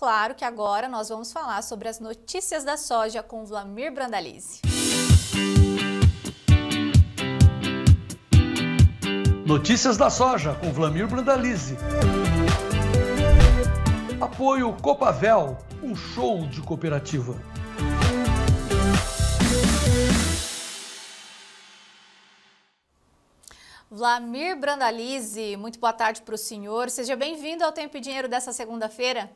claro que agora nós vamos falar sobre as notícias da soja com Vlamir Brandalize. Notícias da soja com Vlamir Brandalize. Apoio Copavel, um show de cooperativa. Vlamir Brandalize, muito boa tarde para o senhor. Seja bem-vindo ao Tempo e Dinheiro dessa segunda-feira.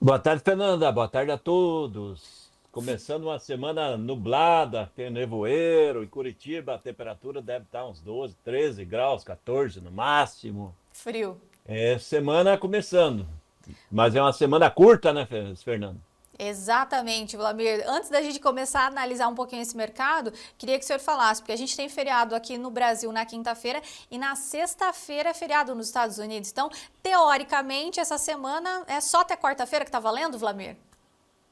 Boa tarde, Fernanda. Boa tarde a todos. Começando uma semana nublada, tem nevoeiro. Em Curitiba a temperatura deve estar uns 12, 13 graus, 14 no máximo. Frio. Semana começando. Mas é uma semana curta, né, Fernanda? Exatamente, Vlamir. Antes da gente começar a analisar um pouquinho esse mercado, queria que o senhor falasse, porque a gente tem feriado aqui no Brasil na quinta-feira e na sexta-feira é feriado nos Estados Unidos. Então, teoricamente, essa semana é só até quarta-feira que está valendo, Vlamir?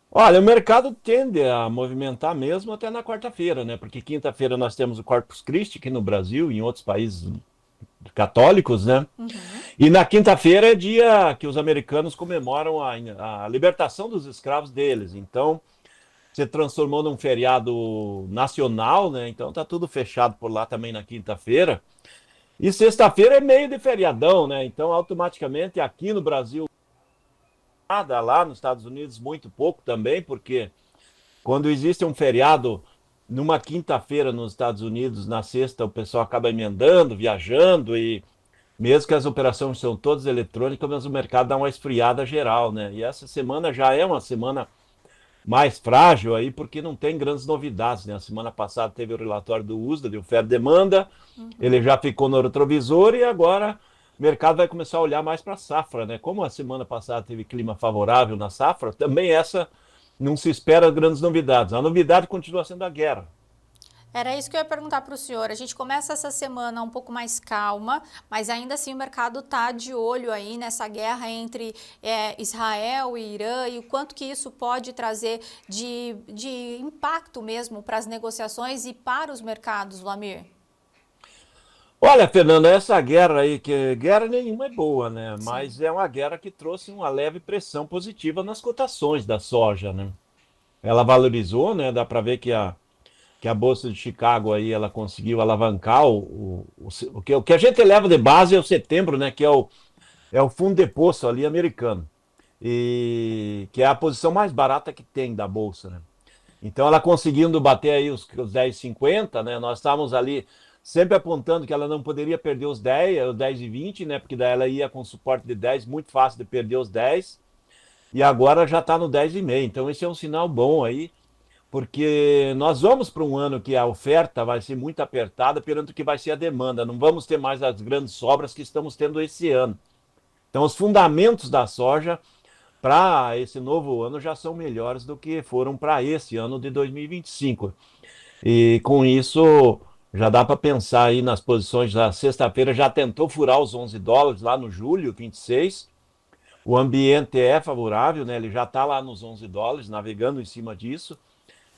Olha, o mercado tende a movimentar mesmo até na quarta-feira, né? Porque quinta-feira nós temos o Corpus Christi aqui no Brasil e em outros países católicos, né? E na quinta-feira é dia que os americanos comemoram a libertação dos escravos deles. Então, se transformou num feriado nacional, né? Então tá tudo fechado por lá também na quinta-feira. E sexta-feira é meio de feriadão, né? Então, automaticamente aqui no Brasil, nada, lá nos Estados Unidos muito pouco também, porque quando existe um feriado numa quinta-feira nos Estados Unidos, na sexta o pessoal acaba emendando, viajando, e mesmo que as operações são todas eletrônicas, mas o mercado dá uma esfriada geral, né? E essa semana já é uma semana mais frágil aí, porque não tem grandes novidades, né? A semana passada teve o relatório do USDA, de oferta-demanda, ele já ficou no retrovisor e agora o mercado vai começar a olhar mais para a safra, né? Como a semana passada teve clima favorável na safra, também essa não se espera grandes novidades. A novidade continua sendo a guerra. Era isso que eu ia perguntar para o senhor. A gente começa essa semana um pouco mais calma, mas ainda assim o mercado está de olho aí nessa guerra entre Israel e Irã e o quanto que isso pode trazer de impacto mesmo para as negociações e para os mercados, Vlamir. Olha, Fernanda, essa guerra aí, que guerra nenhuma é boa, né? Mas é uma guerra que trouxe uma leve pressão positiva nas cotações da soja, né? Ela valorizou, né? Dá para ver que a Bolsa de Chicago aí, ela conseguiu alavancar o que a gente leva de base é o setembro, né? Que é o fundo de poço ali americano. E que é a posição mais barata que tem da Bolsa, né? Então ela conseguindo bater aí os 10,50, né? Nós estávamos ali sempre apontando que ela não poderia perder os 10, os 10,20, né? Porque daí ela ia com suporte de 10, muito fácil de perder os 10. E agora já está no 10,5. Então esse é um sinal bom aí, porque nós vamos para um ano que a oferta vai ser muito apertada perante o que vai ser a demanda. Não vamos ter mais as grandes sobras que estamos tendo esse ano. Então os fundamentos da soja para esse novo ano já são melhores do que foram para esse ano de 2025. E com isso já dá para pensar aí nas posições da sexta-feira, já tentou furar os 11 dólares lá no julho 26. O ambiente é favorável, né? Ele já está lá nos 11 dólares, navegando em cima disso.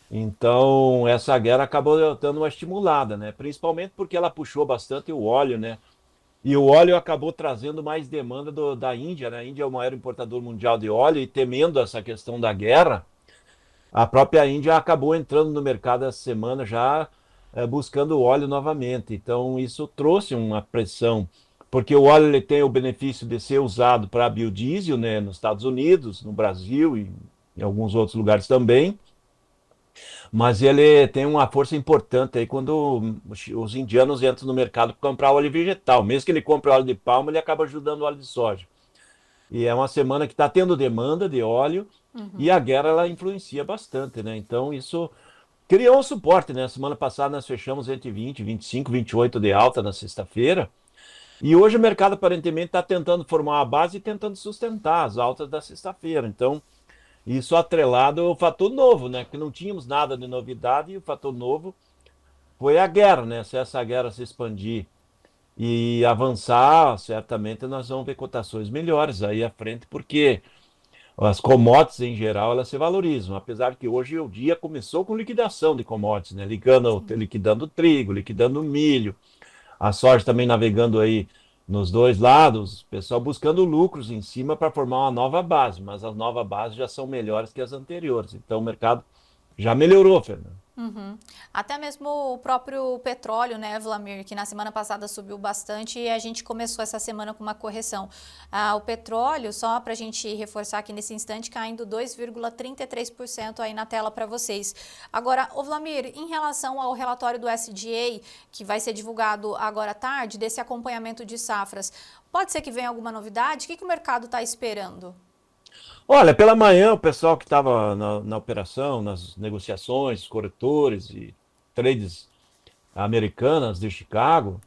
Então, essa guerra acabou dando uma estimulada, né? Principalmente porque ela puxou bastante o óleo, né? E o óleo acabou trazendo mais demanda da Índia, né? A Índia é o maior importador mundial de óleo e temendo essa questão da guerra, a própria Índia acabou entrando no mercado essa semana já buscando óleo novamente. Então, isso trouxe uma pressão, porque o óleo ele tem o benefício de ser usado para biodiesel, né? Nos Estados Unidos, no Brasil e em alguns outros lugares também. Mas ele tem uma força importante aí quando os indianos entram no mercado para comprar óleo vegetal. Mesmo que ele compre óleo de palma, ele acaba ajudando o óleo de soja. E é uma semana que está tendo demanda de óleo e a guerra ela influencia bastante, né? Então isso criou um suporte, né? Semana passada nós fechamos entre 20, 25, 28 de alta na sexta-feira. E hoje o mercado aparentemente está tentando formar uma base e tentando sustentar as altas da sexta-feira. Então isso atrelado ao fator novo, né? Que não tínhamos nada de novidade e o fator novo foi a guerra, né? Se essa guerra se expandir e avançar, certamente nós vamos ver cotações melhores aí à frente, porque as commodities em geral elas se valorizam, apesar que hoje o dia começou com liquidação de commodities, né? Liquidando trigo, liquidando milho, a soja também navegando aí nos dois lados, o pessoal buscando lucros em cima para formar uma nova base, mas as novas bases já são melhores que as anteriores. Então o mercado já melhorou, Fernando. Uhum. Até mesmo o próprio petróleo, né, Vlamir, que na semana passada subiu bastante e a gente começou essa semana com uma correção. O petróleo, só para a gente reforçar aqui nesse instante, caindo 2,33% aí na tela para vocês. Agora, ô Vlamir, em relação ao relatório do SDA, que vai ser divulgado agora à tarde, desse acompanhamento de safras, pode ser que venha alguma novidade? O que o mercado está esperando? Olha, pela manhã, o pessoal que estava na operação, nas negociações, corretores e trades americanas de Chicago,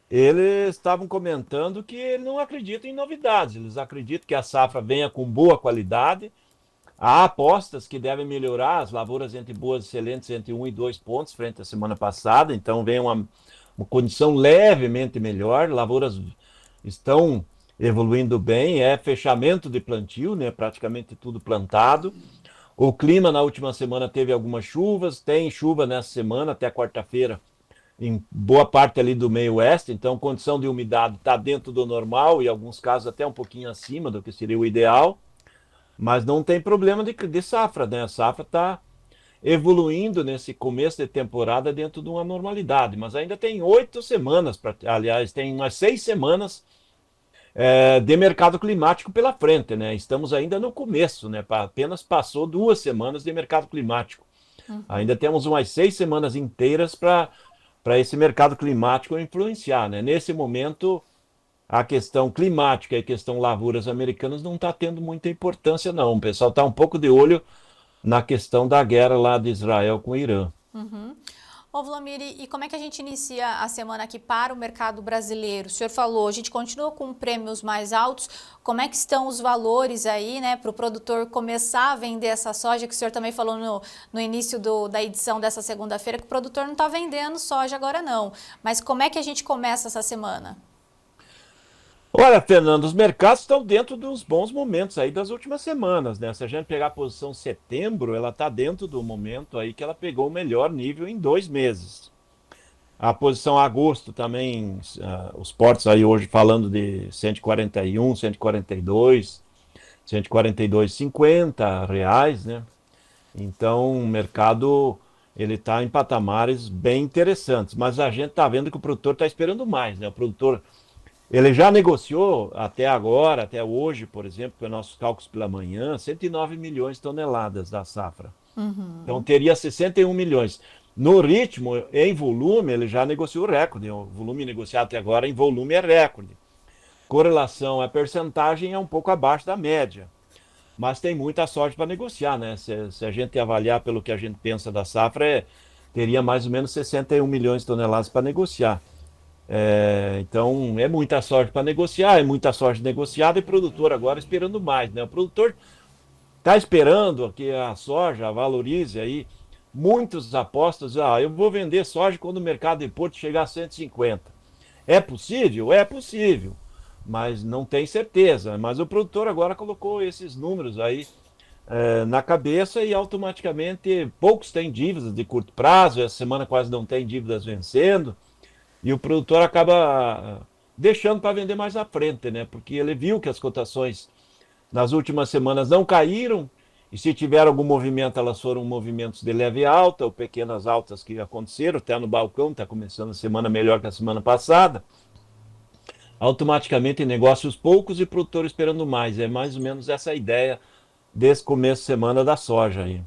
eles estavam comentando que eles não acreditam em novidades, eles acreditam que a safra venha com boa qualidade. Há apostas que devem melhorar, as lavouras entre boas e excelentes entre 1 e 2 pontos frente à semana passada, então vem uma condição levemente melhor, lavouras estão evoluindo bem, é fechamento de plantio, né, praticamente tudo plantado. O clima na última semana teve algumas chuvas, tem chuva nessa semana até quarta-feira em boa parte ali do meio oeste, então condição de umidade está dentro do normal e em alguns casos até um pouquinho acima do que seria o ideal, mas não tem problema de safra, né? A safra está evoluindo nesse começo de temporada dentro de uma normalidade, mas ainda tem 8 semanas, aliás, tem umas 6 semanas de mercado climático pela frente, né? Estamos ainda no começo, né? Apenas passou 2 semanas de mercado climático. Ainda temos umas 6 semanas inteiras para esse mercado climático influenciar, né? Nesse momento, a questão climática e a questão lavouras americanas não está tendo muita importância, não. O pessoal está um pouco de olho na questão da guerra lá de Israel com o Irã. Uhum. Ô Vlamir, e como é que a gente inicia a semana aqui para o mercado brasileiro? O senhor falou, a gente continua com prêmios mais altos, como é que estão os valores aí, né, para o produtor começar a vender essa soja, que o senhor também falou no início da edição dessa segunda-feira, que o produtor não está vendendo soja agora não, mas como é que a gente começa essa semana? Olha, Fernando, os mercados estão dentro dos bons momentos aí das últimas semanas, né? Se a gente pegar a posição setembro, ela está dentro do momento aí que ela pegou o melhor nível em 2 meses. A posição agosto também, os portos aí hoje falando de 141, 142, 142,50 reais, né? Então, o mercado ele está em patamares bem interessantes, mas a gente está vendo que o produtor está esperando mais, né? O produtor ele já negociou até agora, até hoje, por exemplo, pelos nossos cálculos pela manhã, 109 milhões de toneladas da safra. Então teria 61 milhões. No ritmo, em volume, ele já negociou o recorde. O volume negociado até agora em volume é recorde. Correlação à percentagem é um pouco abaixo da média. Mas tem muita sorte para negociar, né? Se a gente avaliar pelo que a gente pensa da safra, teria mais ou menos 61 milhões de toneladas para negociar. Então é muita sorte para negociar, é muita sorte negociada e produtor agora esperando mais, né? O produtor está esperando que a soja valorize aí. Muitos apostas, eu vou vender soja quando o mercado de Porto chegar a 150. É possível? É possível, mas não tem certeza. Mas o produtor agora colocou esses números aí na cabeça e automaticamente poucos têm dívidas de curto prazo, essa semana quase não tem dívidas vencendo. E o produtor acaba deixando para vender mais à frente, né? Porque ele viu que as cotações nas últimas semanas não caíram, e se tiver algum movimento, elas foram movimentos de leve alta, ou pequenas altas que aconteceram, até no balcão, está começando a semana melhor que a semana passada. Automaticamente negócios poucos e produtor esperando mais. É mais ou menos essa a ideia desse começo de semana da soja aí.